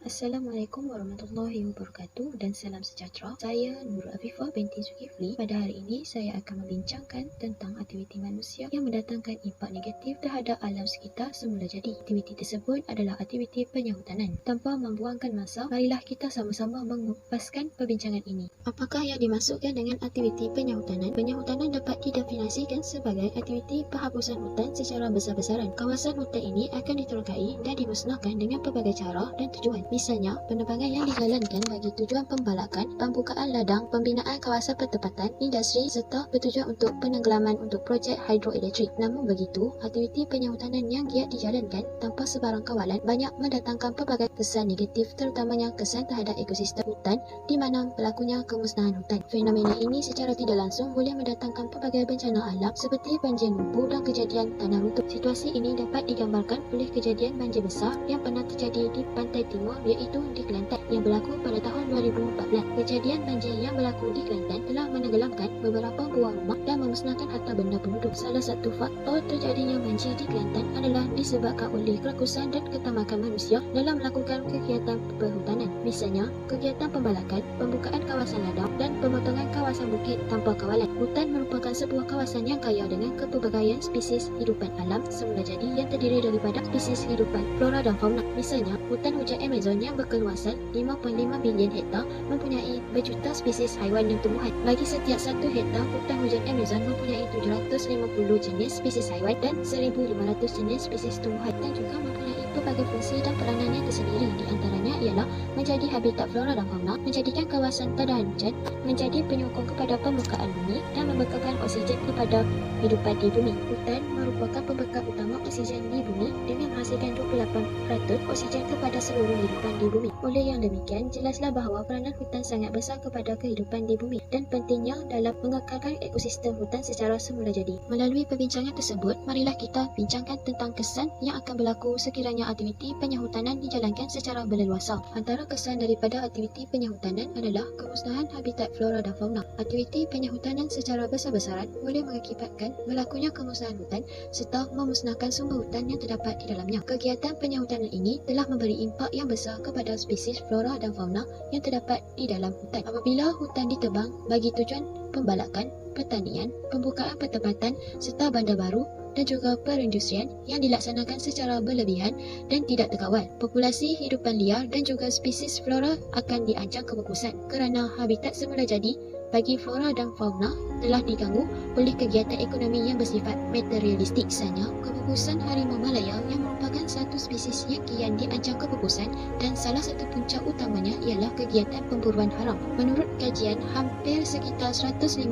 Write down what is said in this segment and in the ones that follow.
Assalamualaikum warahmatullahi wabarakatuh dan salam sejahtera. Saya Nur Afifah binti Zulkifli. Pada hari ini saya akan membincangkan tentang aktiviti manusia yang mendatangkan impak negatif terhadap alam sekitar semula jadi. Aktiviti tersebut adalah aktiviti penyahutanan. Tanpa membuangkan masa, marilah kita sama-sama mengupaskan perbincangan ini. Apakah yang dimaksudkan dengan aktiviti penyahutanan? Penyahutanan dapat didefinisikan sebagai aktiviti penghapusan hutan secara besar-besaran. Kawasan hutan ini akan diterokai dan dimusnahkan dengan pelbagai cara dan tujuan. Misalnya, penebangan yang dijalankan bagi tujuan pembalakan, pembukaan ladang, pembinaan kawasan pertempatan, industri serta bertujuan untuk penenggelaman untuk projek hidroelektrik. Namun begitu, aktiviti penyahutanan yang giat dijalankan tanpa sebarang kawalan banyak mendatangkan pelbagai kesan negatif, terutamanya kesan terhadap ekosistem hutan di mana berlakunya kemusnahan hutan. Fenomena ini secara tidak langsung boleh mendatangkan pelbagai bencana alam seperti banjir lumpur dan kejadian tanah runtuh. Situasi ini dapat digambarkan oleh kejadian banjir besar yang pernah terjadi di pantai timur iaitu di Kelantan yang berlaku pada tahun 2014. Kejadian banjir yang berlaku di Kelantan telah menenggelamkan beberapa buah rumah dan memusnahkan harta benda penduduk. Salah satu faktor terjadinya banjir di Kelantan adalah disebabkan oleh kerakusan dan ketamakan manusia dalam melakukan kegiatan perhutanan. Misalnya, kegiatan pembalakan, pembukaan kawasan ladang dan pemotongan kawasan bukit tanpa kawalan. Hutan merupakan sebuah kawasan yang kaya dengan kepelbagaian spesies hidupan alam semula jadi yang terdiri daripada spesies hidupan flora dan fauna. Misalnya, hutan hujan Amazon yang berkeluasan 5.5 bilion hektar mempunyai berjuta spesies haiwan dan tumbuhan. Bagi setiap 1 hektar hutan hujan Amazon mempunyai 750 jenis spesies haiwan dan 1,500 jenis spesies tumbuhan, dan juga mempunyai pelbagai fungsi dan peranannya tersendiri. Di antaranya ialah menjadi habitat flora dan fauna, menjadikan kawasan tahan hujan, menjadi penyokong kepada permukaan bumi dan membekalkan oksigen kepada kehidupan di bumi. Hutan merupakan pembekal utama oksigen di bumi dengan menghasilkan 28% oksigen kepada seluruh kehidupan di bumi. Oleh yang demikian, jelaslah bahawa peranan hutan sangat besar kepada kehidupan di bumi dan pentingnya dalam mengekalkan ekosistem hutan secara semula jadi. Melalui perbincangan tersebut, marilah kita bincangkan tentang kesan yang akan berlaku sekiranya aktiviti penyahutanan dijalankan secara berleluasa. Antara kesan daripada aktiviti penyahutanan adalah kemusnahan habitat flora dan fauna. Aktiviti penyahutanan secara besar-besaran boleh mengakibatkan berlakunya kemusnahan hutan serta memusnahkan sumber hutan yang terdapat di dalamnya. Kegiatan penyahutanan ini telah memberi impak yang besar kepada spesies flora dan fauna yang terdapat di dalam hutan. Apabila hutan ditebang bagi tujuan pembalakan, pertanian, pembukaan pertempatan serta bandar baru dan juga perindustrian yang dilaksanakan secara berlebihan dan tidak terkawal, populasi hidupan liar dan juga spesies flora akan diancam kepupusan kerana habitat semula jadi bagi flora dan fauna telah diganggu oleh kegiatan ekonomi yang bersifat materialistik. Misalnya, kepupusan harimau Malaya yang merupakan satu spesies yang kian diancam kepupusan dan salah satu punca utamanya ialah kegiatan pemburuan haram. Menurut kajian, hampir sekitar 150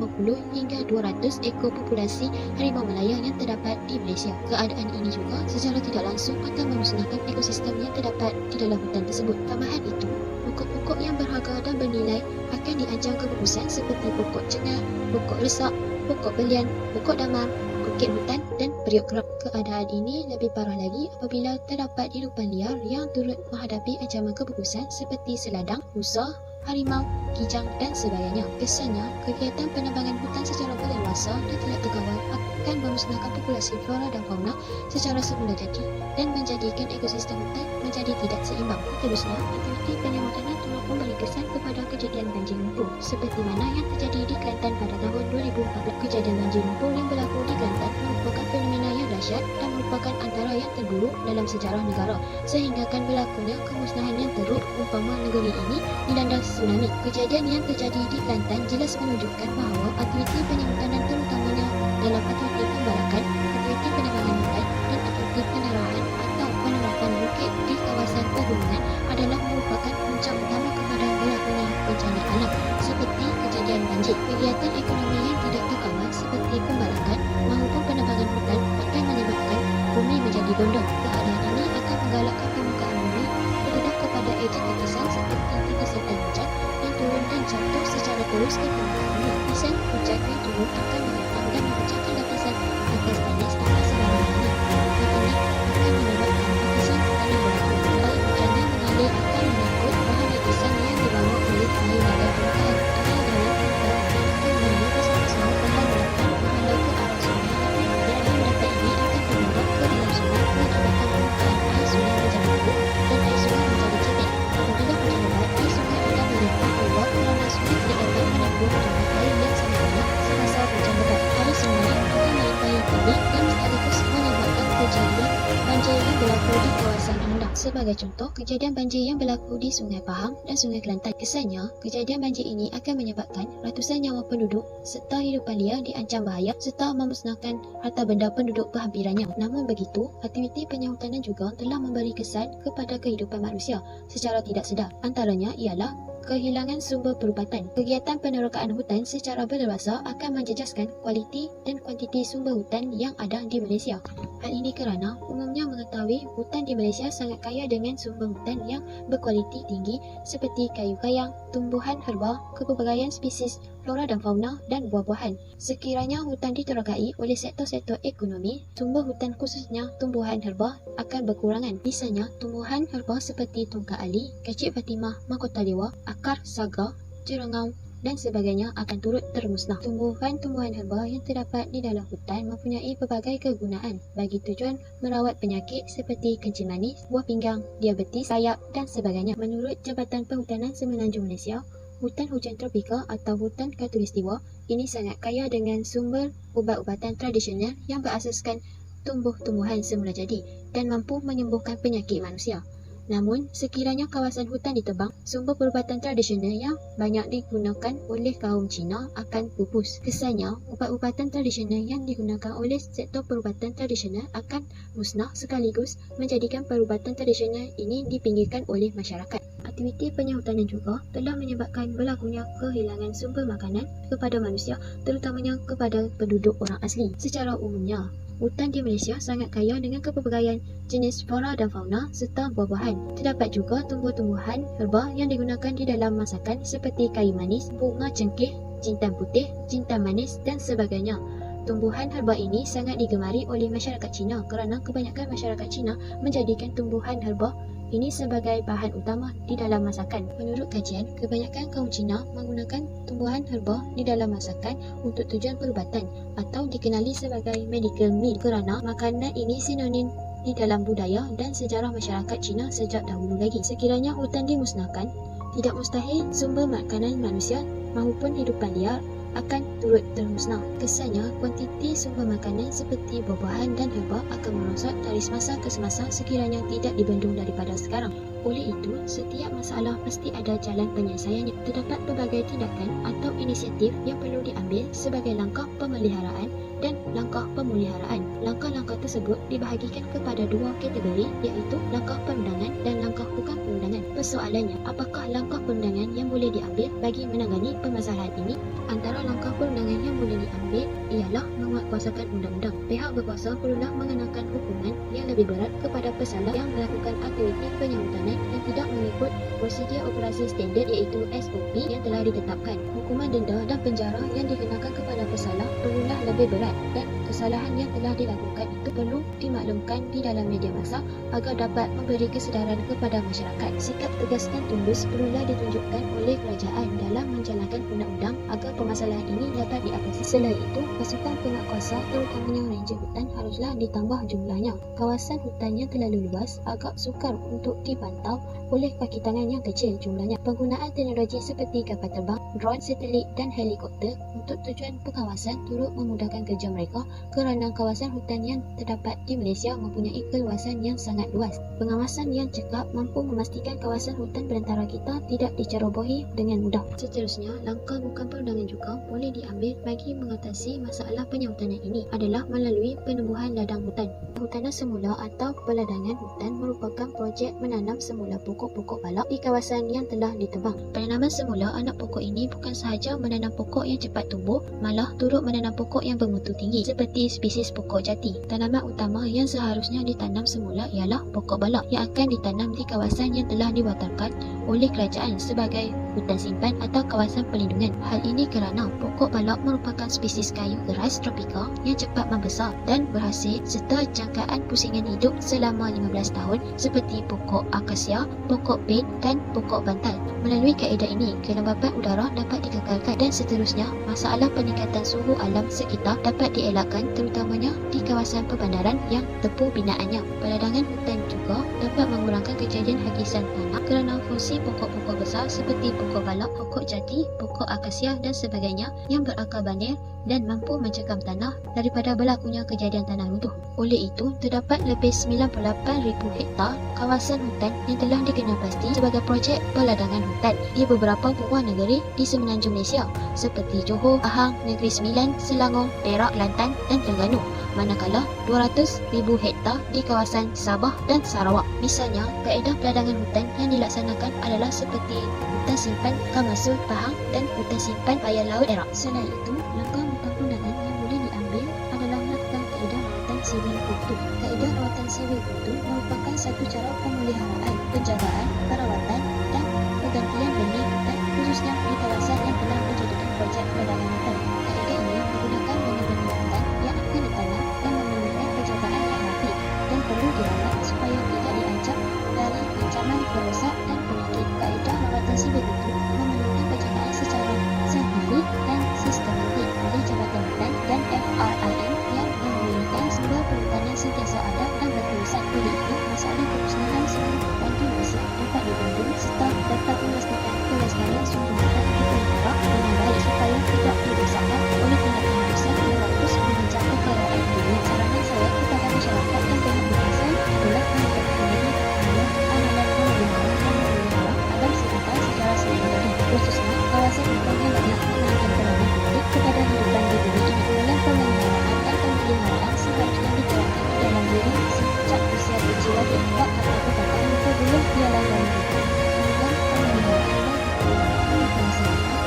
hingga 200 ekor populasi harimau Malaya yang terdapat di Malaysia. Keadaan ini juga secara tidak langsung akan memusnahkan ekosistem yang terdapat di dalam hutan tersebut. Tambahan itu, pokok-pokok yang berharga dan bernilai akan diancam kepupusan seperti pokok cengah, pokok resak, pokok belian, pokok damar, bukit hutan dan periuk kerap. Keadaan ini lebih parah lagi apabila terdapat hidupan liar yang turut menghadapi ancaman kepupusan seperti seladang, rusa, harimau, kijang dan sebagainya. Kesannya, kegiatan penebangan hutan secara berleluasa dan tidak terkawal akan memusnahkan populasi flora dan fauna secara semula jadi dan menjadikan ekosistem hutan menjadi tidak seimbang. Seterusnya, aktiviti penyahutanan turut memberi kesan kepada kejadian banjir lumpur seperti mana yang terjadi di Kelantan pada tahun 2014. Kejadian banjir lumpur yang berlaku di Kelantan merupakan fenomena yang dahsyat dan merupakan antara yang terburuk dalam sejarah negara, sehinggakan berlakunya kemusnahan yang teruk umpama negeri ini dilanda tsunami. Kejadian yang terjadi di Kelantan jelas menunjukkan bahawa aktiviti penyahutanan terutamanya dalam aktiviti pembalakan, aktiviti penebangan hutan dan aktiviti penerahan atau penerapan bukit di kawasan pegunungan adalah merupakan punca utama kepada berlakunya bencana alam seperti kejadian banjir. Kegiatan ekonomi yang tidak terkawal seperti pembalakan maupun penebangan hutan akan menyebabkan bumi menjadi gondok. Keadaan ini akan menggalakkan permukaan bumi berdedah kepada ejen tetesan seperti tetesan hujan yang turun dan jatuh secara terus ke permukaan bumi. Tetesan hujan yang turun akan menghantam dan memecahkan lapisan atas tanah tanpa sebarang-barangnya. Hal ini akan menyebabkan lapisan tanah berakur. Air hujan yang mengalir akan mengangkut bahan lapisan yang dibawa oleh air ladang permukaan. Air dalam permukaan akan mengalir bersama-sama bahan berakan menghadap ke arah sungai dan air berakan ini akan terbawa ke dalam sungai menyebabkan permukaan air sungai menjadi buruk dan air sungai menjadi cetek. Sebagai contoh, kejadian banjir yang berlaku di Sungai Pahang dan Sungai Kelantan. Kesannya, kejadian banjir ini akan menyebabkan ratusan nyawa penduduk serta hidupan liar diancam bahaya serta memusnahkan harta benda penduduk berhampirannya. Namun begitu, aktiviti penyahutanan juga telah memberi kesan kepada kehidupan manusia secara tidak sedar. Antaranya ialah kehilangan sumber perubatan. Kegiatan penerokaan hutan secara berlebihan akan menjejaskan kualiti dan kuantiti sumber hutan yang ada di Malaysia. Hal ini kerana umumnya mengetahui hutan di Malaysia sangat kaya dengan sumber hutan yang berkualiti tinggi seperti kayu kayang, tumbuhan herba, kepelbagaian spesies flora dan fauna dan buah-buahan. Sekiranya hutan diterokai oleh sektor-sektor ekonomi, sumber hutan khususnya tumbuhan herba akan berkurangan. Misalnya, tumbuhan herba seperti tongkat ali, kecik Fatimah, mahkota dewa, akar saga, jerengau dan sebagainya akan turut termusnah. Tumbuhan-tumbuhan herba yang terdapat di dalam hutan mempunyai pelbagai kegunaan bagi tujuan merawat penyakit seperti kencing manis, buah pinggang, diabetes, sayap dan sebagainya. Menurut Jabatan Perhutanan Semenanjung Malaysia, hutan hujan tropika atau hutan khatulistiwa ini sangat kaya dengan sumber ubat-ubatan tradisional yang berasaskan tumbuh-tumbuhan semula jadi dan mampu menyembuhkan penyakit manusia. Namun, sekiranya kawasan hutan ditebang, sumber perubatan tradisional yang banyak digunakan oleh kaum Cina akan pupus. Kesannya, ubat-ubatan tradisional yang digunakan oleh sektor perubatan tradisional akan musnah sekaligus menjadikan perubatan tradisional ini dipinggirkan oleh masyarakat. Aktiviti penyahutanan juga telah menyebabkan berlakunya kehilangan sumber makanan kepada manusia, terutamanya kepada penduduk orang asli. Secara umumnya, hutan di Malaysia sangat kaya dengan kepelbagaian jenis flora dan fauna serta buah-buahan. Terdapat juga tumbuh-tumbuhan herba yang digunakan di dalam masakan seperti kayu manis, bunga cengkeh, jintan putih, jintan manis dan sebagainya. Tumbuhan herba ini sangat digemari oleh masyarakat Cina kerana kebanyakan masyarakat Cina menjadikan tumbuhan herba ini sebagai bahan utama di dalam masakan. Menurut kajian, kebanyakan kaum Cina menggunakan tumbuhan herba di dalam masakan untuk tujuan perubatan atau dikenali sebagai medical meal kerana makanan ini sinonim di dalam budaya dan sejarah masyarakat Cina sejak dahulu lagi. Sekiranya hutan dimusnahkan, tidak mustahil sumber makanan manusia maupun hidupan liar akan turut termusnah. Kesannya, kuantiti sumber makanan seperti buah-buahan dan herba akan merosot dari semasa ke semasa sekiranya tidak dibendung daripada sekarang. Oleh itu, setiap masalah pasti ada jalan penyelesaiannya. Terdapat pelbagai tindakan atau inisiatif yang perlu diambil sebagai langkah pemeliharaan dan langkah pemuliharaan. Langkah-langkah tersebut dibahagikan kepada dua kategori, iaitu langkah perundangan dan langkah bukan perundangan. Persoalannya, apakah langkah perundangan yang boleh diambil bagi menangani permasalahan ini? Antara langkah perundangan yang boleh diambil ialah menguatkuasakan undang-undang. Pihak berkuasa perlulah mengenakan hukuman yang lebih berat kepada pesalah yang melakukan aktiviti penyahutanan yang tidak mengikut prosedur operasi standard iaitu SOP yang telah ditetapkan. Hukuman denda dan penjara yang dikenakan kepada pesalah perlulah lebih berat dan kesalahan yang telah dilakukan itu perlu dimaklumkan di dalam media massa agar dapat memberi kesedaran kepada masyarakat. Sikap tegas dan tundus perlulah ditunjukkan oleh kerajaan dalam menjalankan undang-undang agar permasalahan ini dapat diatasi. Selain itu, pasukan penguatkuasa terutamanya ranger hutan haruslah ditambah jumlahnya. Kawasan hutan yang terlalu luas agak sukar untuk dipantau oleh kaki tangan yang kecil jumlahnya. Penggunaan teknologi seperti kapal terbang, drone, satelit dan helikopter untuk tujuan pengawasan turut memudahkan kerja mereka kerana kawasan hutan yang terdapat di Malaysia mempunyai keluasan yang sangat luas. Pengawasan yang cekap mampu memastikan kawasan hutan belantara kita tidak dicerobohi dengan mudah. Seterusnya, langkah bukan perundangan juga boleh diambil bagi mengatasi masalah penyahutanan ini adalah melalui penubuhan ladang hutan. Hutanan semula atau peladangan hutan merupakan projek menanam semula pokok-pokok balak di kawasan yang telah ditebang. Penanaman semula anak pokok ini bukan sahaja menanam pokok yang cepat tumbuh, malah turut menanam pokok yang bermutu tinggi seperti spesies pokok jati. Tanaman utama yang seharusnya ditanam semula ialah pokok balak yang akan ditanam di kawasan yang telah diwatalkan oleh kerajaan sebagai hutan simpan atau kawasan perlindungan. Hal ini kerana pokok balak merupakan spesies kayu keras tropika yang cepat membesar dan berhasil serta jangkaan pusingan hidup selama 15 tahun seperti pokok akasia, pokok pin dan pokok bantal. Melalui kaedah ini, kelembapan udara dapat dikekalkan dan seterusnya, masalah peningkatan suhu alam sekitar dapat dielakkan terutamanya di kawasan perbandaran yang tepu binaannya. Peladangan hutan juga dapat mengurangkan kejadian hakisan tanah kerana fungsi pokok-pokok besar seperti pokok balak, pokok jati, pokok akasia dan sebagainya yang berakar bandir dan mampu mencekam tanah daripada berlakunya kejadian tanah runtuh. Oleh itu, terdapat lebih 98,000 hektar kawasan hutan yang telah dikenal pasti sebagai projek peladangan hutan di beberapa buah negeri di semenanjung Malaysia seperti Johor, Pahang, Negeri Sembilan, Selangor, Perak, Kelantan dan Terengganu. Manakala 200,000 hektar di kawasan Sabah dan Sarawak. Misalnya, kaedah peladangan hutan yang dilaksanakan adalah seperti hutan simpan Kamasur Pahang dan hutan simpan Paya Laut Perak. Selain itu, langkah-langkah perundangan yang boleh diambil adalah melakukan kaedah rawatan sivil utuh. Kaedah rawatan sivil utuh merupakan satu cara pemeliharaan, penjagaan, perawatan dan pergantian benih hutan khususnya di kawasan yang telah dijadikan projek peladangan hutan. Kaedah ini menggunakan benih-benih hutan yang akan ditanam dan memerlukan penjagaan yang rapi dan perlu dirawat supaya tidak diancam dari ancaman perosak dan penyakit. Kaedah rawatan sivil utuh memerlukan penjagaan secara saintifik dan sistematik oleh Jabatan Hutan dan FRIM yang memiliki sumber perhutanan sentiasa ada dan berterusan. Oleh itu, masalah kemusnahan sumber hutan di Malaysia dapat dibendung serta dapat melestarikan kelestarian sumber hutan di negara dengan baik supaya tidak dirosakkan oleh tindakan manusia yang bagus mengejar kekayaan dunia. Saranan saya kepada masyarakat dan pihak berkuasa adalah menegakkan diri dalam amalan pemeliharaan dan memelihara alam sekitar secara seimbang, khususnya kawasan hutan yang banyak memberikan peranan penting kepada kehidupan di bumi ini. Dalam pemeliharaan dan pemeliharaan seharusnya diterapkan di dalam diri sejak usia kecil lagi, tak kata perkataan sebelum dia lahir. Dan pemeliharaan dan pemeliharaan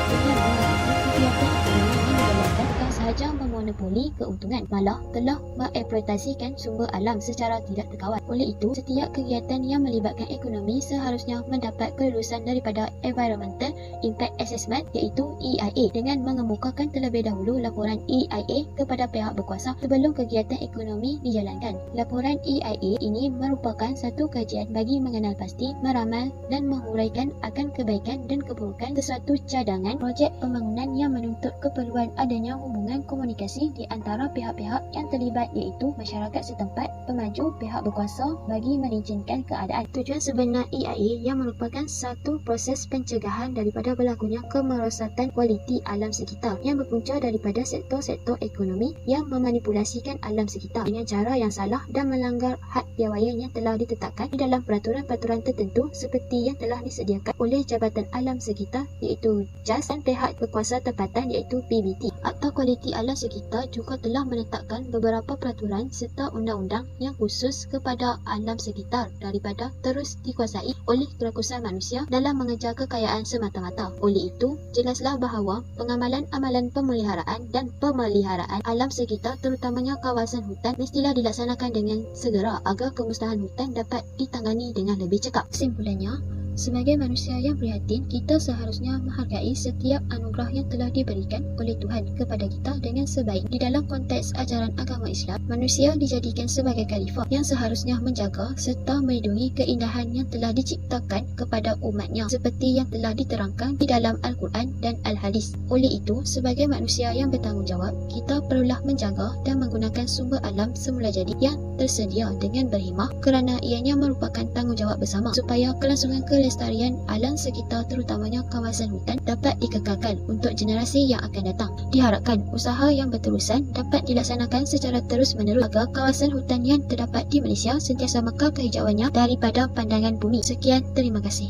dengan menggunakan kegiatan ekonomi yang dijalankan bukan sahaja memonopoli keuntungan, malah telah mengeksploitasikan sumber alam secara tidak terkawal. Oleh itu, setiap kegiatan yang melibatkan ekonomi seharusnya mendapat kelulusan daripada Environmental Impact Assessment iaitu EIA dengan mengemukakan terlebih dahulu laporan EIA kepada pihak berkuasa sebelum kegiatan ekonomi dijalankan. Laporan EIA ini merupakan satu kajian bagi mengenal pasti, meramal dan menguraikan akan kebaikan dan keburukan sesuatu cadangan projek pembangunan yang menuntut keperluan adanya hubungan komunikasi di antara pihak-pihak yang terlibat iaitu masyarakat setempat, pemaju, pihak berkuasa bagi merincikan keadaan. Tujuan sebenar EIA yang merupakan satu proses pencegahan daripada berlakunya kemerosatan kualiti alam sekitar yang berpunca daripada sektor-sektor ekonomi yang memanipulasikan alam sekitar dengan cara yang salah dan melanggar had piawaian yang telah ditetapkan di dalam peraturan-peraturan tertentu seperti yang telah disediakan oleh Jabatan Alam Sekitar iaitu JAS dan pihak berkuasa tempatan iaitu PBT. Akta Kualiti Alam Sekitar juga telah menetapkan beberapa peraturan serta undang-undang yang khusus kepada alam sekitar daripada terus dikuasai oleh kerakusan manusia dalam mengejar kekayaan semata-mata. Oleh itu, jelaslah bahawa pengamalan-amalan pemeliharaan dan pemeliharaan alam sekitar terutamanya kawasan hutan mestilah dilaksanakan dengan segera agar kemusnahan hutan dapat ditangani dengan lebih cekap. Kesimpulannya, sebagai manusia yang prihatin, kita seharusnya menghargai setiap anugerah yang telah diberikan oleh Tuhan kepada kita dengan sebaik. Di dalam konteks ajaran agama Islam, manusia dijadikan sebagai khalifah yang seharusnya menjaga serta melindungi keindahan yang telah diciptakan kepada umatnya seperti yang telah diterangkan di dalam Al-Quran dan Al-Hadis. Oleh itu, sebagai manusia yang bertanggungjawab, kita perlulah menjaga dan menggunakan sumber alam semula jadi yang tersedia dengan berhikmah kerana ianya merupakan tanggungjawab bersama supaya kelangsungan kelestarian alam sekitar terutamanya kawasan hutan dapat dikekalkan untuk generasi yang akan datang. Diharapkan usaha yang berterusan dapat dilaksanakan secara terus-menerus agar kawasan hutan yang terdapat di Malaysia sentiasa mekar kehijauannya daripada pandangan bumi. Sekian, terima kasih.